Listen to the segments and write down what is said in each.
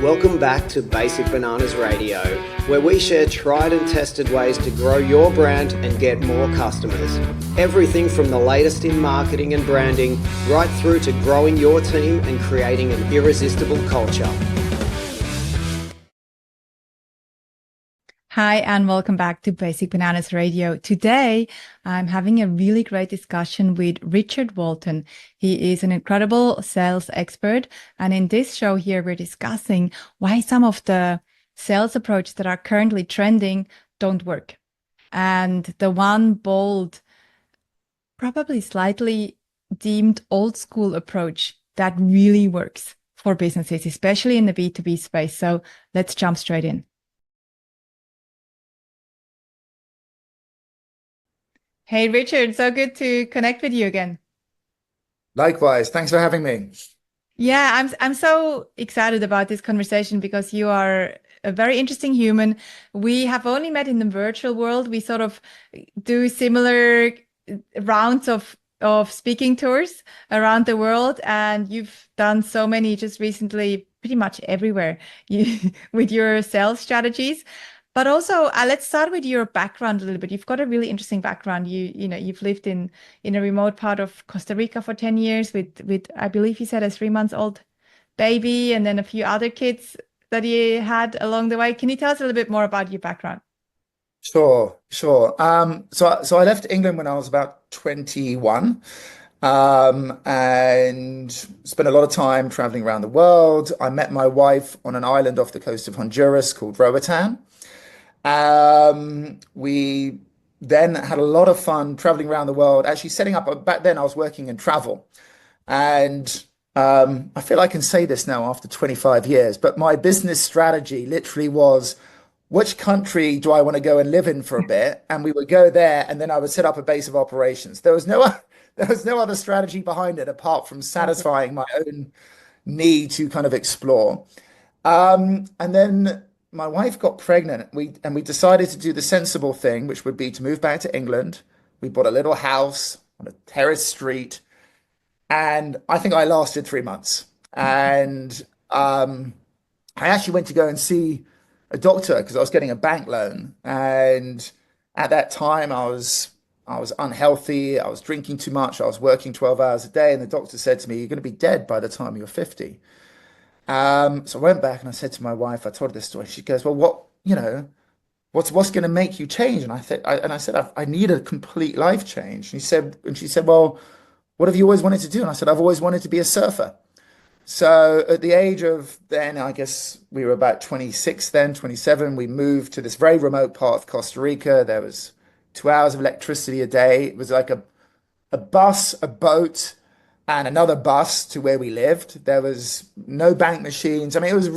Welcome back to Basic Bananas Radio, where we share tried and tested ways to grow your brand and get more customers. Everything from the latest in marketing and branding, right through to growing your team and creating an irresistible culture. Hi, and welcome back to Basic Bananas Radio. Today, I'm having a really great discussion with Richard Walton. He is an incredible sales expert. And in this show here, we're discussing why some of the sales approaches that are currently trending don't work. And the one bold, probably slightly deemed old school approach that really works for businesses, especially in the B2B space. So let's jump straight in. Hey, Richard, so good to connect with you again. Likewise, thanks for having me. Yeah, I'm so excited about this conversation because you are a very interesting human. We have only met in the virtual world. We sort of do similar rounds of speaking tours around the world, and you've done so many just recently, pretty much everywhere with your sales strategies. But also, let's start with your background a little bit. You've got a really interesting background. You've lived in a remote part of Costa Rica for 10 years with I believe you said a 3 months old baby and then a few other kids that you had along the way. Can you tell us a little bit more about your background? Sure. So I left England when I was about 21, and spent a lot of time traveling around the world. I met my wife on an island off the coast of Honduras called Roatan. We then had a lot of fun traveling around the world, actually setting up. Back then, I was working in travel, and I feel I can say this now after 25 years, but my business strategy literally was, which country do I want to go and live in for a bit? And we would go there, and then I would set up a base of operations. There was no other strategy behind it apart from satisfying my own need to kind of explore. And then my wife got pregnant. We decided to do the sensible thing, which would be to move back to England. We bought a little house on a terrace street, and I think I lasted 3 months. And I actually went to go and see a doctor because I was getting a bank loan. And at that time, I was unhealthy. I was drinking too much. I was working 12 hours a day, and the doctor said to me, "You're going to be dead by the time you're 50." So I went back and I said to my wife, I told her this story. She goes, "Well, what's going to make you change?" And I said, I need a complete life change. And she said, "Well, what have you always wanted to do?" And I said, "I've always wanted to be a surfer." So at the age of then, I guess we were about 26 then, 27, we moved to this very remote part of Costa Rica. There was 2 hours of electricity a day. It was like a bus, a boat, and another bus to where we lived. There was no bank machines. I mean, it was,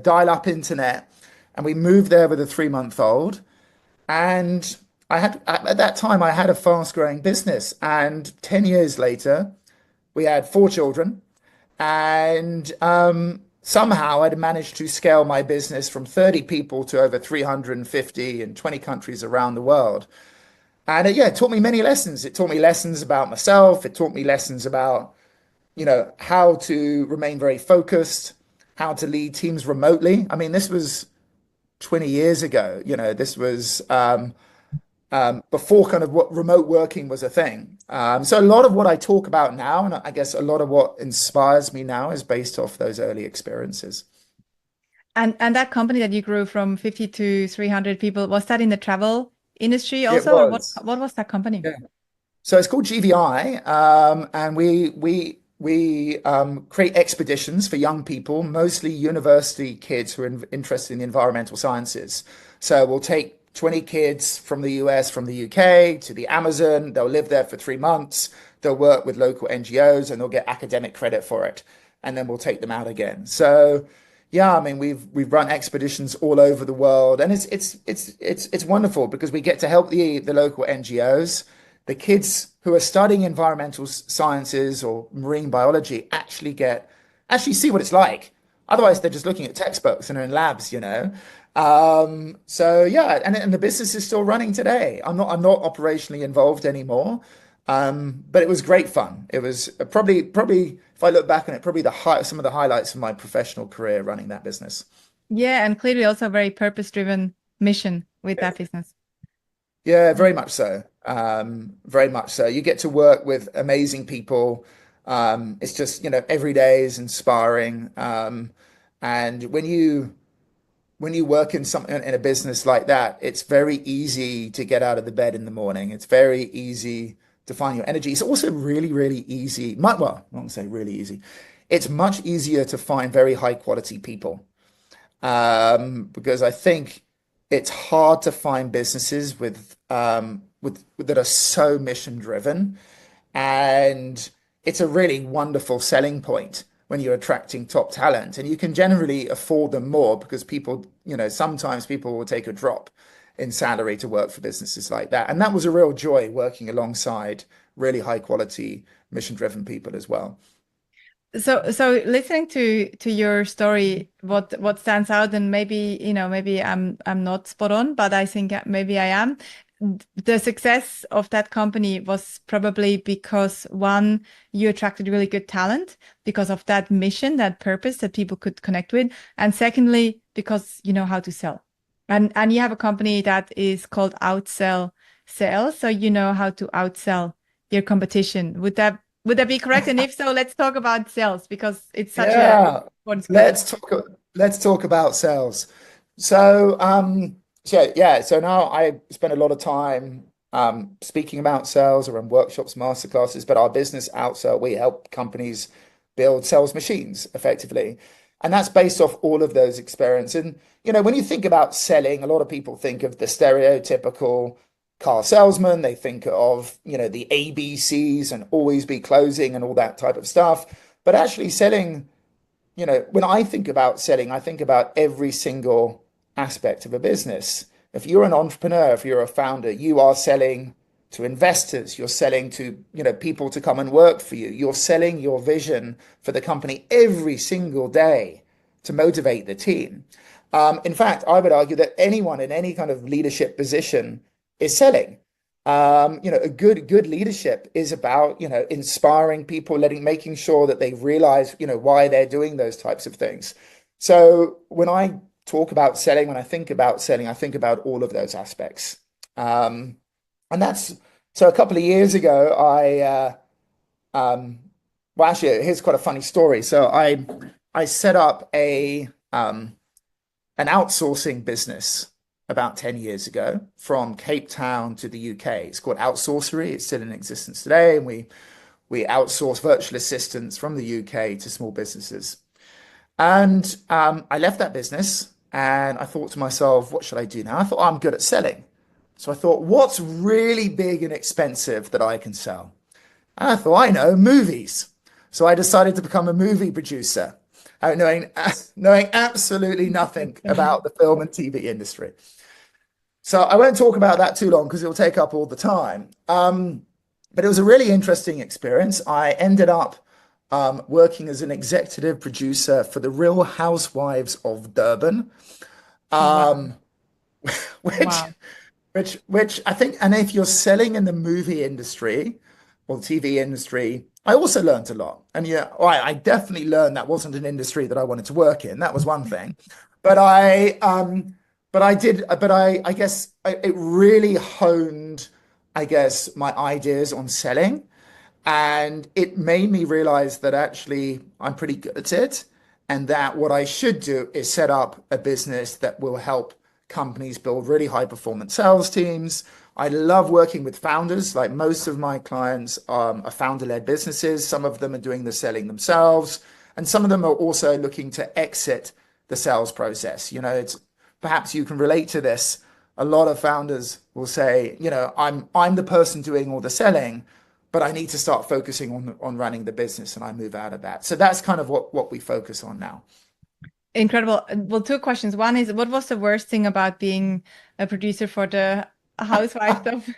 dial-up internet. And we moved there with a 3-month-old. And at that time, I had a fast-growing business. And 10 years later, we had 4 children. And somehow I'd managed to scale my business from 30 people to over 350 in 20 countries around the world. And it taught me many lessons. It taught me lessons about myself. It taught me lessons about, how to remain very focused, how to lead teams remotely. I mean, this was 20 years ago. This was before kind of what remote working was a thing. So a lot of what I talk about now, and I guess a lot of what inspires me now, is based off those early experiences. And that company that you grew from 50 to 300 people, was that in the travel industry It also, or was. what was that company? Yeah. So it's called GVI, and we create expeditions for young people, mostly university kids who are interested in the environmental sciences. So we'll take 20 kids from the US, from the UK to the Amazon. They'll live there for 3 months. They'll work with local NGOs and they'll get academic credit for it. And then we'll take them out again. So yeah, I mean, we've run expeditions all over the world, and it's wonderful because we get to help the local NGOs. The kids who are studying environmental sciences or marine biology actually see what it's like. Otherwise, they're just looking at textbooks and are in labs. So yeah, and the business is still running today. I'm not operationally involved anymore, But it was great fun. It was probably if I look back on it, probably some of the highlights of my professional career running that business. Yeah, and clearly also a very purpose-driven mission with that business. Yeah, very much so. Very much so. You get to work with amazing people. It's just, every day is inspiring. And when you work in a business like that, it's very easy to get out of the bed in the morning. It's very easy to find your energy. It's also really, really easy. Well, I won't say really easy. It's much easier to find very high quality people. Because I think it's hard to find businesses with that are so mission driven, and it's a really wonderful selling point when you're attracting top talent, and you can generally afford them more because people, sometimes people will take a drop in salary to work for businesses like that, and that was a real joy working alongside really high quality mission driven people as well. So listening to your story, what stands out, and maybe, maybe I'm not spot on, but I think maybe I am. The success of that company was probably because, one, you attracted really good talent because of that mission, that purpose that people could connect with. And secondly, because you know how to sell. And you have a company that is called Outsell Sales. So you know how to outsell your competition. Would that be correct? And if so, let's talk about sales because it's such a Yeah, important skill. let's talk about sales. So now I spend a lot of time speaking about sales around workshops, masterclasses, but our business Outsell, we help companies build sales machines effectively. And that's based off all of those experiences. And when you think about selling, a lot of people think of the stereotypical car salesman. They think of, the ABCs and always be closing and all that type of stuff. But actually selling, when I think about selling, I think about every single aspect of a business. If you're an entrepreneur, if you're a founder, you are selling to investors, you're selling to, people to come and work for you. You're selling your vision for the company every single day to motivate the team. In fact, I would argue that anyone in any kind of leadership position is selling. A good leadership is about, inspiring people, making sure that they realize, why they're doing those types of things. So when I talk about selling, when I think about selling, I think about all of those aspects. And that's so a couple of years ago, well, actually, here's quite a funny story. So I set up an outsourcing business about 10 years ago from Cape Town to the UK. It's called Outsourcery. It's still in existence today. And we outsource virtual assistants from the UK to small businesses. And I left that business and I thought to myself, what should I do now? I thought, I'm good at selling. So I thought, what's really big and expensive that I can sell? And I thought, I know, movies. So I decided to become a movie producer, knowing absolutely nothing about the film and TV industry. So I won't talk about that too long because it'll take up all the time. But it was a really interesting experience. I ended up working as an executive producer for the Real Housewives of Durban, Wow. which Wow. which I think, and if you're selling in the movie industry or the TV industry, I also learned a lot. And yeah, I definitely learned that wasn't an industry that I wanted to work in. That was one thing. But I guess it really honed, I guess, my ideas on selling. And it made me realize that actually I'm pretty good at it. And that what I should do is set up a business that will help companies build really high performance sales teams. I love working with founders. Like most of my clients are founder-led businesses. Some of them are doing the selling themselves, and some of them are also looking to exit the sales process. It's perhaps you can relate to this. A lot of founders will say, I'm the person doing all the selling, but I need to start focusing on running the business, and I move out of that. So that's kind of what we focus on now. Incredible. Well, two questions. One is, what was the worst thing about being a producer for the Housewives of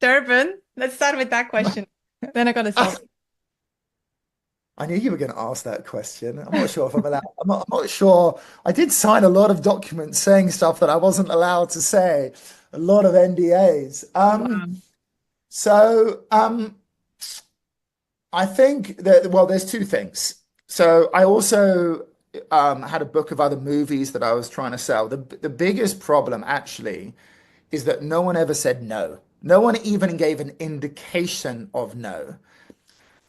Durban? Let's start with that question. Then I got to solve. I knew you were going to ask that question. I'm not sure if I'm allowed. I'm not sure. I did sign a lot of documents saying stuff that I wasn't allowed to say, a lot of NDAs. Wow. So I think that, well, there's two things. So I also had a book of other movies that I was trying to sell. The biggest problem actually is that no one ever said no. No one even gave an indication of no.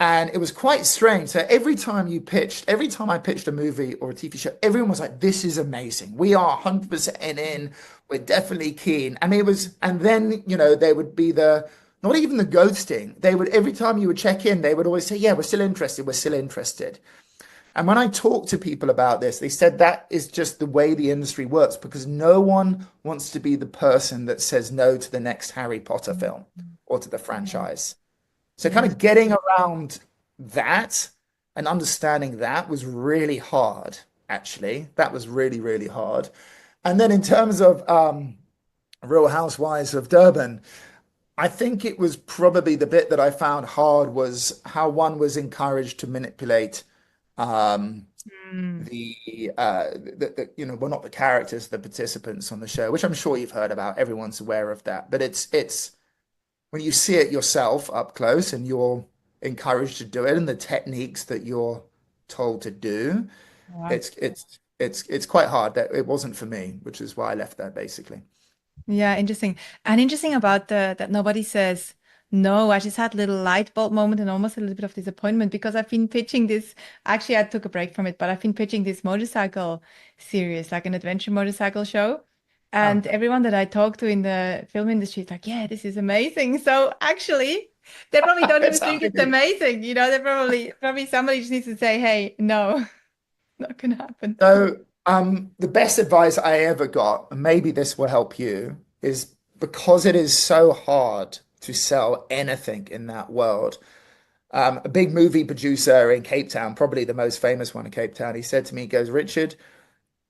And it was quite strange. So every time I pitched a movie or a TV show, everyone was like, this is amazing. We are 100% in. We're definitely keen. And and then, there would be not even the ghosting. Every time you would check in, they would always say, yeah, we're still interested. We're still interested. And when I talk to people about this, they said that is just the way the industry works because no one wants to be the person that says no to the next Harry Potter film or to the franchise. So kind Yes. of getting around that and understanding that was really hard, actually. That was really, really hard. And then in terms of Real Housewives of Durban, I think it was probably the bit that I found hard was how one was encouraged to manipulate um, Mm. well, not the characters, the participants on the show, which I'm sure you've heard about. Everyone's aware of that. But it's when you see it yourself up close and you're encouraged to do it and the techniques that you're told to do, Wow. it's quite hard. That it wasn't for me, which is why I left that basically. Yeah, interesting. And interesting about the that nobody says no. I just had a little light bulb moment and almost a little bit of disappointment because I've been pitching this. Actually, I took a break from it, but I've been pitching this motorcycle series, like an adventure motorcycle show. And Oh, everyone that I talk to in the film industry is like, yeah, this is amazing. So actually, they probably don't it even think sounded it's good. amazing. They probably somebody just needs to say, hey, no, not gonna happen. So, the best advice I ever got, and maybe this will help you, is because it is so hard to sell anything in that world. A big movie producer in Cape Town, probably the most famous one in Cape Town, he said to me, he goes, Richard,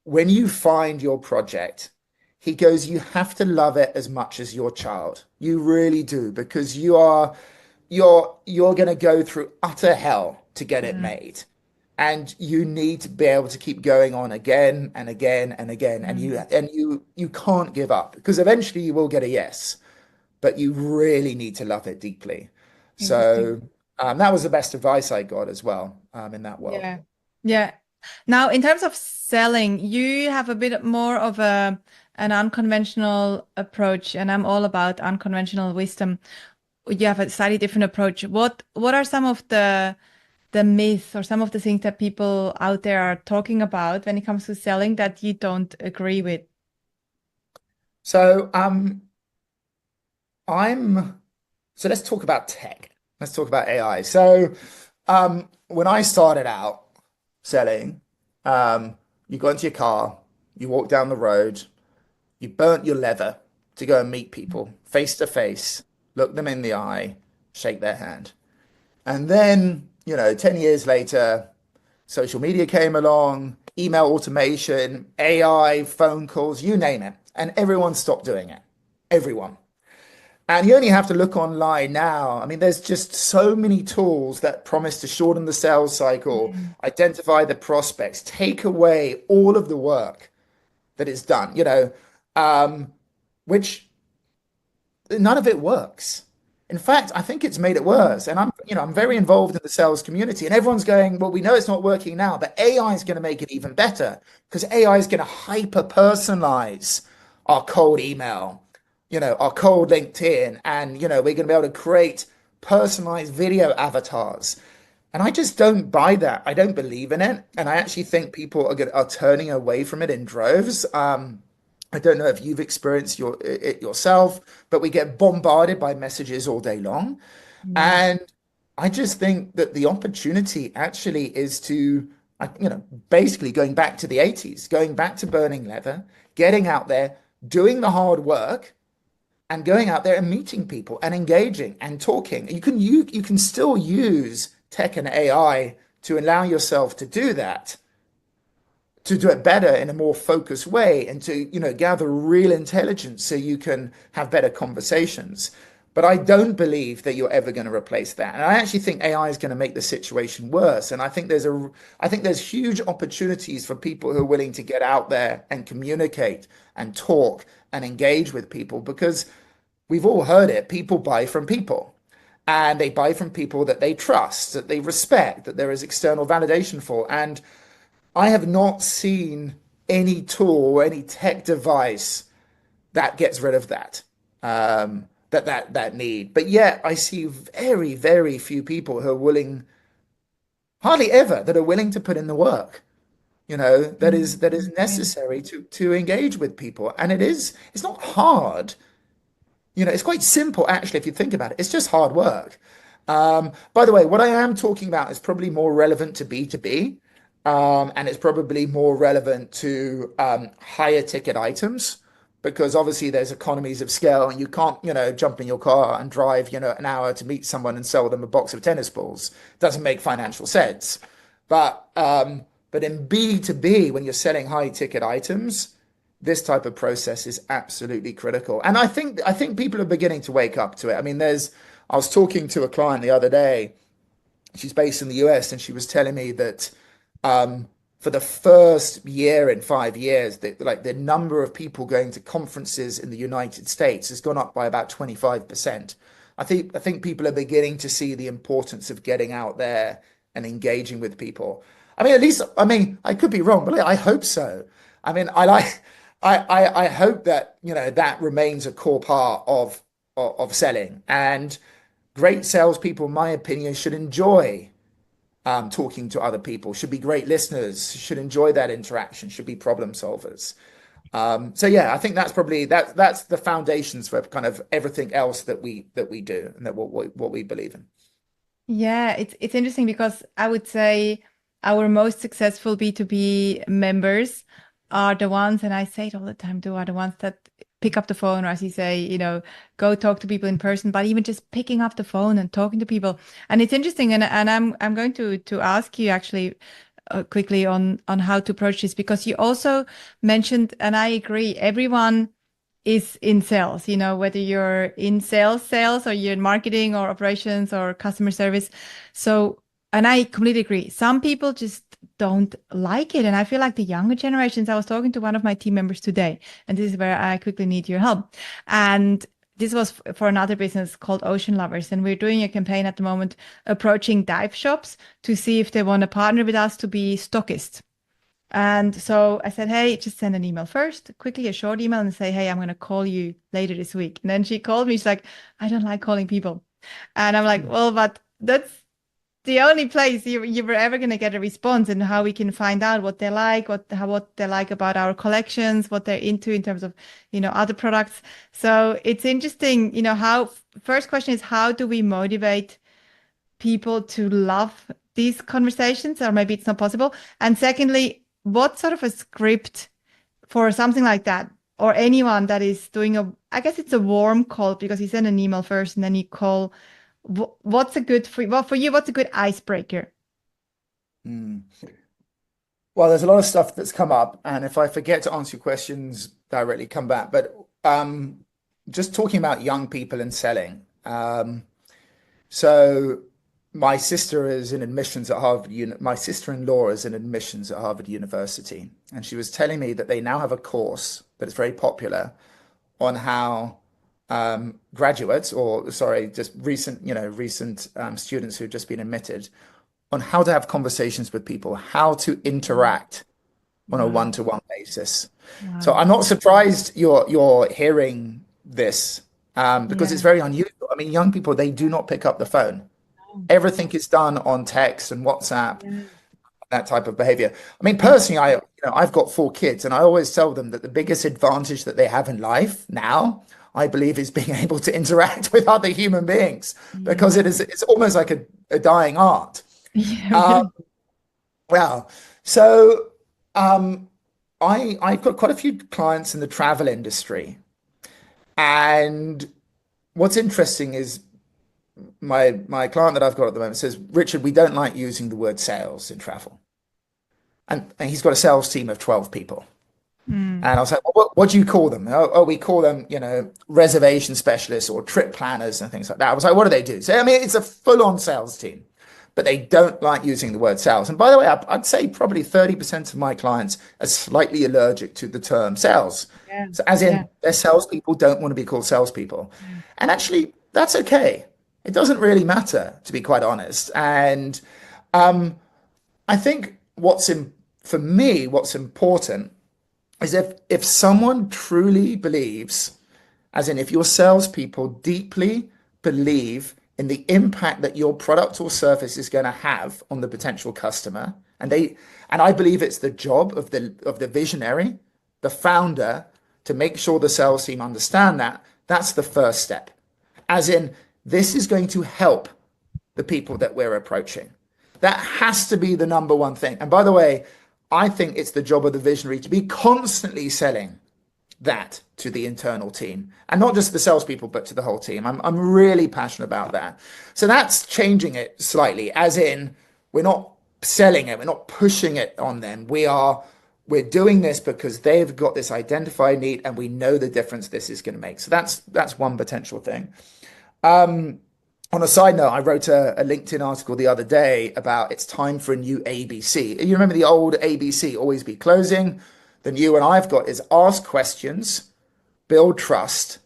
when you find your project, he goes, you have to love it as much as your child. You really do, because you're going to go through utter hell to get it Mm, made. And you need to be able to keep going on again and again and again. And mm, you can't give up because eventually you will get a yes, but you really need to love it deeply. interesting. So that was the best advice I got as well in that world. Yeah. Yeah. Now, in terms of selling, you have a bit more of an unconventional approach, and I'm all about unconventional wisdom. You have a slightly different approach. What are some of the myths or some of the things that people out there are talking about when it comes to selling that you don't agree with? So I'm so let's talk about tech. Let's talk about AI. So when I started out selling, you got into your car, you walked down the road, you burnt your leather to go and meet people face to face, look them in the eye, shake their hand. And then, 10 years later, social media came along, email automation, AI, phone calls, you name it. And everyone stopped doing it. Everyone. And you only have to look online now. I mean, there's just so many tools that promise to shorten the sales cycle, Mm, identify the prospects, take away all of the work that is done, which none of it works. In fact, I think it's made it mm, worse. And I'm very involved in the sales community, and everyone's going, well, we know it's not working now, but AI is going to make it even better because AI is going to hyper personalize our cold email, our cold LinkedIn, and we're going to be able to create personalized video avatars. And I just don't buy that. I don't believe in it, and I actually think people are turning away from it in droves. I don't know if you've experienced it yourself, but we get bombarded by messages all day long. yeah. And I just think that the opportunity actually is to, basically going back to the 80s, going back to burning leather, getting out there, doing the hard work, and going out there and meeting people and engaging and talking. You can still use tech and AI to allow yourself to do it better in a more focused way and to gather real intelligence so you can have better conversations. But I don't believe that you're ever going to replace that, and I actually think AI is going to make the situation worse. And I think there's huge opportunities for people who are willing to get out there and communicate and talk and engage with people, because we've all heard it, people buy from people. and they buy from people that they trust, that they respect, that there is external validation for. And I have not seen any tool or any tech device that gets rid of that, that need. But yet I see very, very few people who are willing, hardly ever, that are willing to put in the work, that is necessary to engage with people. And it's not hard. It's quite simple, actually, if you think about it. It's just hard work. By the way, what I am talking about is probably more relevant to B2B, and it's probably more relevant to higher ticket items, because obviously there's economies of scale, and you can't, jump in your car and drive, an hour to meet someone and sell them a box of tennis balls. Doesn't make financial sense. But in B2B, when you're selling high ticket items, this type of process is absolutely critical. And I think people are beginning to wake up to it. I mean, I was talking to a client the other day. She's based in the US, and she was telling me that for the first year in 5 years, the number of people going to conferences in the United States has gone up by about 25%. I think people are beginning to see the importance of getting out there and engaging with people. I could be wrong, but I hope so. I hope that that remains a core part of selling. And great salespeople, in my opinion, should enjoy talking to other people, should be great listeners, should enjoy that interaction, should be problem solvers. So yeah, I think that's the foundations for kind of everything else that we do and that what we believe in. Yeah, it's interesting because I would say our most successful B2B members are the ones, and I say it all the time too, are the ones that pick up the phone, or as you say, go talk to people in person, but even just picking up the phone and talking to people. And it's interesting, and I'm going to ask you actually quickly on how to approach this, because you also mentioned, and I agree, everyone is in sales, whether you're in sales or you're in marketing or operations or customer service. So, and I completely agree. Some people just don't like it. And I feel like the younger generations, I was talking to one of my team members today, and this is where I quickly need your help. And this was for another business called Ocean Lovers. And we're doing a campaign at the moment, approaching dive shops to see if they want to partner with us to be stockists. And so I said, hey, just send an email first, quickly, a short email, and say, hey, I'm going to call you later this week. And then she called me. She's like, I don't like calling people. And I'm like, well, but that's the only place you were ever going to get a response, and how we can find out what they like, what they like about our collections, what they're into in terms of, other products. So it's interesting, first question is, how do we motivate people to love these conversations? Or maybe it's not possible. And secondly, what sort of a script for something like that, or anyone that is doing I guess it's a warm call, because you send an email first and then you call. What's a good for you? What's a good icebreaker? Well, there's a lot of stuff that's come up, and if I forget to answer your questions directly, come back. But just talking about young people and selling. So my sister is in admissions at Harvard. My sister-in-law is in admissions at Harvard University, and she was telling me that they now have a course that is very popular on how graduates, or sorry, just recent students who've just been admitted, on how to have conversations with people, how to interact on a one-to-one basis. Wow. So I'm not surprised you're hearing this, because it's very unusual. I mean, young people, they do not pick up the phone. Everything is done on text and WhatsApp. That type of behavior. I mean, personally, I've got 4 kids, and I always tell them that the biggest advantage that they have in life now, I believe, is being able to interact with other human beings, because it's almost like a dying art. Well, so I've got quite a few clients in the travel industry, and what's interesting is my client that I've got at the moment says, Richard, we don't like using the word sales in travel, and he's got a sales team of 12 people. And I was like, well, what do you call them? Oh, we call them, reservation specialists or trip planners and things like that. I was like, what do they do? So, I mean, it's a full-on sales team, but they don't like using the word sales. And by the way, I'd say probably 30% of my clients are slightly allergic to the term sales. So as in, their salespeople don't want to be called salespeople. And actually, that's okay. It doesn't really matter, to be quite honest. And um, I think for me, what's important is if someone truly believes, as in if your salespeople deeply believe in the impact that your product or service is going to have on the potential customer, and I believe it's the job of the visionary, the founder, to make sure the sales team understand that. That's the first step. As in, this is going to help the people that we're approaching. That has to be the number one thing. And by the way, I think it's the job of the visionary to be constantly selling that to the internal team, and not just the salespeople, but to the whole team. I'm really passionate about that. So that's changing it slightly, as in we're not selling it, we're not pushing it on them. We're doing this because they've got this identified need, and we know the difference this is going to make. So that's one potential thing. On a side note, I wrote a LinkedIn article the other day about it's time for a new ABC. You remember the old ABC, always be closing? The new one I've got is ask questions, build trust,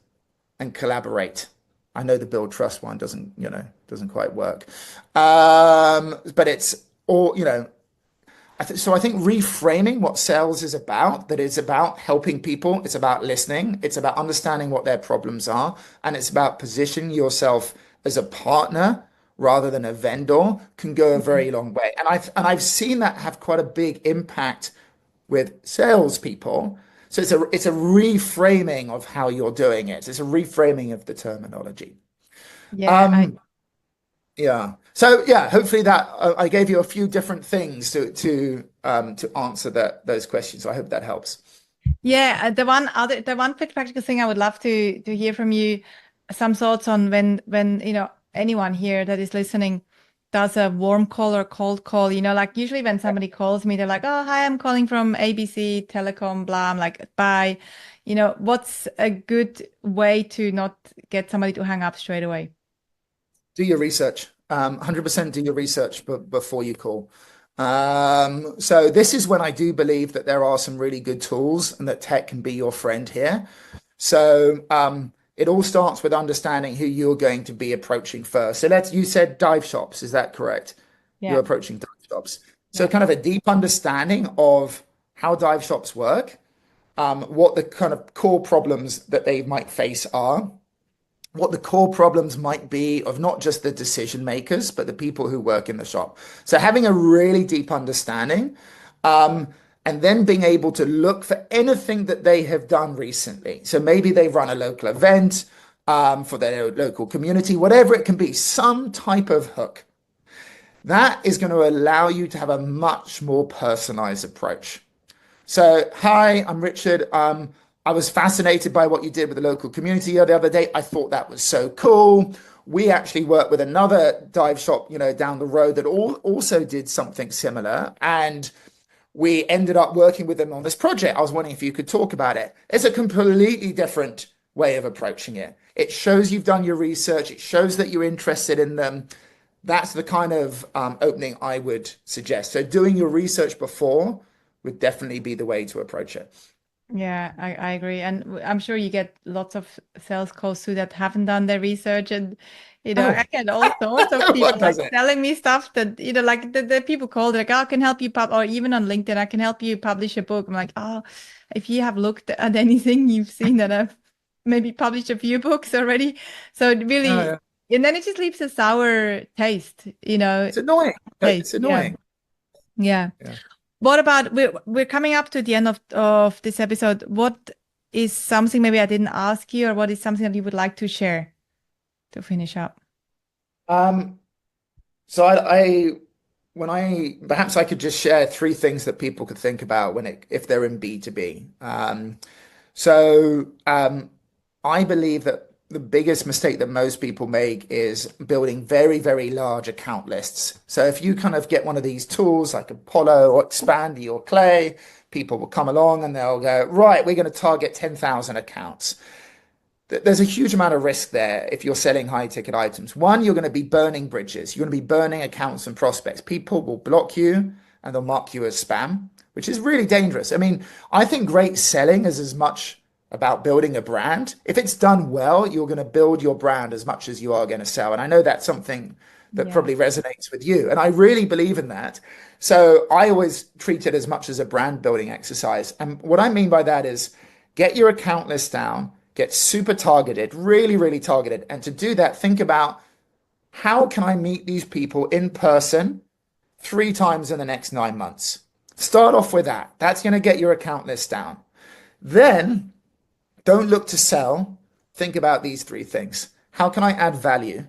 and collaborate. I know the build trust one doesn't quite work. But it's all, so I think reframing what sales is about, that it's about helping people, it's about listening, it's about understanding what their problems are, and it's about positioning yourself as a partner rather than a vendor, can go a very long way. And I've seen that have quite a big impact with salespeople. So it's a reframing of how you're doing it. It's a reframing of the terminology. Yeah. Yeah. So yeah, hopefully that I gave you a few different things to answer those questions. So I hope that helps. Yeah, the one quick practical thing I would love to hear from you, some thoughts on when anyone here that is listening does a warm call or cold call, like usually when somebody calls me, they're like, oh, hi, I'm calling from ABC Telecom, blah. I'm like, bye. What's a good way to not get somebody to hang up straight away? Do your research. 100% do your research before you call. So this is when I do believe that there are some really good tools and that tech can be your friend here. So it all starts with understanding who you're going to be approaching first. So you said dive shops, is that correct? Yeah. You're approaching dive shops. So kind of a deep understanding of how dive shops work, what the kind of core problems that they might face are, what the core problems might be of not just the decision makers, but the people who work in the shop. So having a really deep understanding, and then being able to look for anything that they have done recently. So maybe they run a local event for their local community, whatever it can be, some type of hook. That is going to allow you to have a much more personalized approach. So, hi, I'm Richard. I was fascinated by what you did with the local community the other day. I thought that was so cool. We actually worked with another dive shop, down the road that also did something similar. And we ended up working with them on this project. I was wondering if you could talk about it. It's a completely different way of approaching it. It shows you've done your research. It shows that you're interested in them. That's the kind of opening I would suggest. So doing your research before would definitely be the way to approach it. Yeah, I agree. And I'm sure you get lots of sales calls too that haven't done their research. And, I get all sorts of people telling me stuff that, like the people call, they're like, oh, I can help you or even on LinkedIn, I can help you publish a book. I'm like, oh, if you have looked at anything, you've seen that I've maybe published a few books already. So it really, and then it just leaves a sour taste, It's annoying. It's annoying. Yeah. What about, we're coming up to the end of this episode. What is something maybe I didn't ask you, or what is something that you would like to share to finish up? So perhaps I could just share 3 things that people could think about if they're in B2B. I believe that the biggest mistake that most people make is building very, very large account lists. So if you kind of get one of these tools like Apollo or Expandy or Clay, people will come along and they'll go, right, we're going to target 10,000 accounts. There's a huge amount of risk there if you're selling high ticket items. One, you're going to be burning bridges. You're going to be burning accounts and prospects. People will block you and they'll mark you as spam, which is really dangerous. I mean, I think great selling is as much about building a brand, if it's done well, you're going to build your brand as much as you are going to sell. And I know that's something that probably resonates with you. And I really believe in that. So I always treat it as much as a brand building exercise. And what I mean by that is get your account list down, get super targeted, really, really targeted. And to do that, think about, how can I meet these people in person 3 times in the next 9 months? Start off with that. That's going to get your account list down. Then don't look to sell. Think about these 3 things. How can I add value?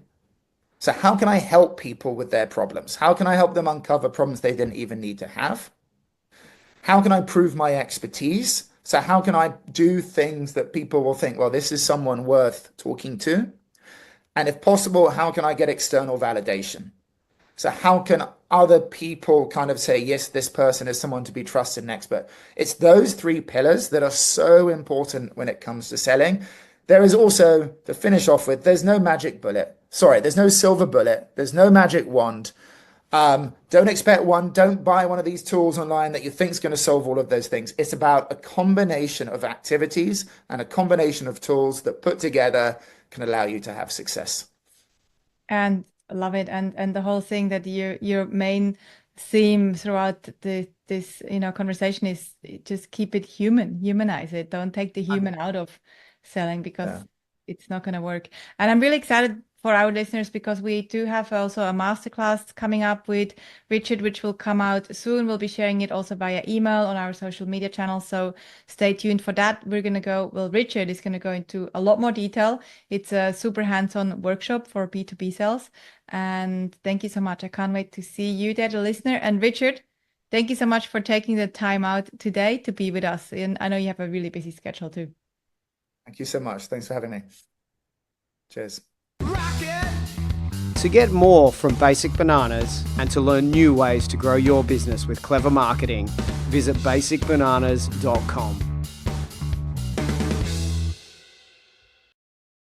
So how can I help people with their problems? How can I help them uncover problems they didn't even need to have? How can I prove my expertise? So how can I do things that people will think, well, this is someone worth talking to? And if possible, how can I get external validation? So how can other people kind of say, yes, this person is someone to be trusted and expert? It's those 3 pillars that are so important when it comes to selling. There is also, to finish off with, there's no magic bullet. Sorry, there's no silver bullet. There's no magic wand. Don't expect one. Don't buy one of these tools online that you think is going to solve all of those things. It's about a combination of activities and a combination of tools that put together can allow you to have success. And I love it. And the whole thing that your main theme throughout this conversation is just keep it human, humanize it. Don't take the human out of selling, because it's not going to work. And I'm really excited for our listeners, because we do have also a masterclass coming up with Richard, which will come out soon. We'll be sharing it also via email on our social media channels. So stay tuned for that. Richard is going to go into a lot more detail. It's a super hands-on workshop for B2B sales. And thank you so much. I can't wait to see you there, the listener. And Richard, thank you so much for taking the time out today to be with us. And I know you have a really busy schedule too. Thank you so much. Thanks for having me. Cheers. To get more from Basic Bananas and to learn new ways to grow your business with clever marketing, visit basicbananas.com.